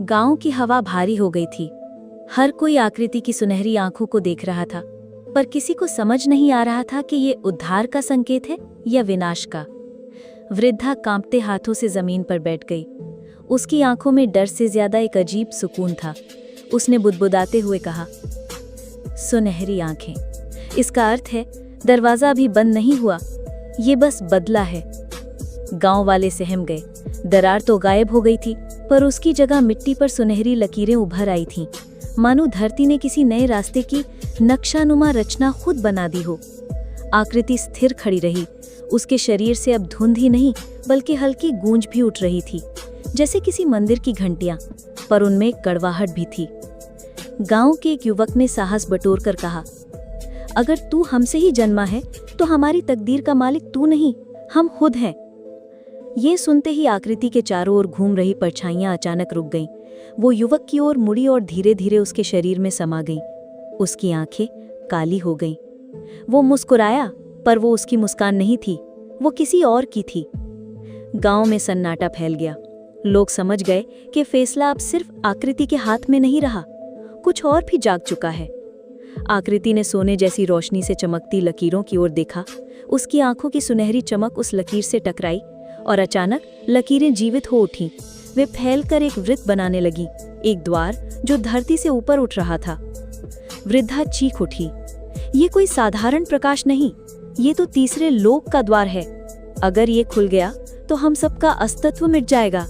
गांव की हवा भारी हो गई थी। हर कोई आकृति की सुनहरी आंखों को देख रहा था, पर किसी को समझ नहीं आ रहा था कि ये उद्धार का संकेत है या विनाश का। वृद्धा कांपते हाथों से जमीन पर बैठ गई। उसकी आंखों में डर से ज्यादा एक अजीब सुकून था। उसने बुदबुदाते हुए कहा, सुनहरी आंखें, इसका अर्थ है दरवाजा अभी बंद नहीं हुआ, ये बस बदला है। गांव वाले सहम गए। दरार तो गायब हो गई थी, पर उसकी जगह मिट्टी पर सुनहरी लकीरें उभर आई थीं, मानो धरती ने किसी नए रास्ते की नक्शानुमा रचना खुद बना दी हो। आकृति स्थिर खड़ी रही। उसके शरीर से अब धुंध ही नहीं बल्कि हल्की गूंज भी उठ रही थी, जैसे किसी मंदिर की घंटियां, पर उनमें एक कड़वाहट भी थी। गांव के एक युवक ने साहस बटोर कर कहा, अगर तू हमसे ही जन्मा है तो हमारी तकदीर का मालिक तू नहीं, हम खुद हैं। ये सुनते ही आकृति के चारों ओर घूम रही परछाइयां अचानक रुक गईं। वो युवक की ओर मुड़ी और धीरे धीरे उसके शरीर में समा गईं। उसकी आंखें काली हो गईं। वो मुस्कुराया, पर वो उसकी मुस्कान नहीं थी, वो किसी और की थी। गांव में सन्नाटा फैल गया। लोग समझ गए कि फैसला अब सिर्फ आकृति के हाथ में नहीं रहा, कुछ और भी जाग चुका है। आकृति ने सोने जैसी रोशनी से चमकती लकीरों की ओर देखा। उसकी आंखों की सुनहरी चमक उस लकीर से टकराई और अचानक लकीरें जीवित हो उठीं। वे फैलकर एक वृत्त बनाने लगी, एक द्वार जो धरती से ऊपर उठ रहा था। वृद्धा चीख उठी, ये कोई साधारण प्रकाश नहीं, ये तो तीसरे लोक का द्वार है। अगर ये खुल गया तो हम सबका अस्तित्व मिट जाएगा।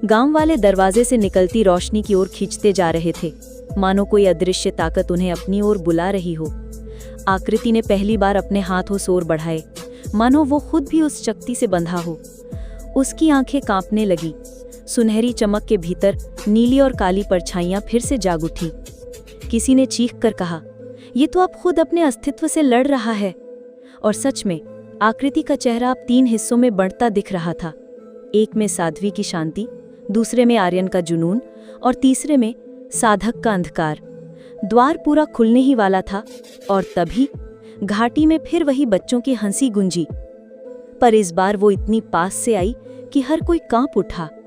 गांव वाले दरवाजे से निकलती रोशनी की ओर खींचते जा रहे थे, मानो कोई अदृश्य ताकत उन्हें अपनी ओर बुला रही हो। आकृति ने पहली बार अपने हाथों से ओर बढ़ाए, मानो वो खुद भी उस शक्ति से बंधा हो। उसकी आंखें कांपने लगी। सुनहरी चमक के भीतर नीली और काली परछाइयां फिर से जाग उठी। किसी ने चीख कर कहा, ये तो अब खुद अपने अस्तित्व से लड़ रहा है। और सच में आकृति का चेहरा अब 3 हिस्सों में बढ़ता दिख रहा था। एक में साध्वी की शांति, दूसरे में आर्यन का जुनून और तीसरे में साधक का अंधकार। द्वार पूरा खुलने ही वाला था और तभी घाटी में फिर वही बच्चों की हंसी गूंजी, पर इस बार वो इतनी पास से आई कि हर कोई कांप उठा।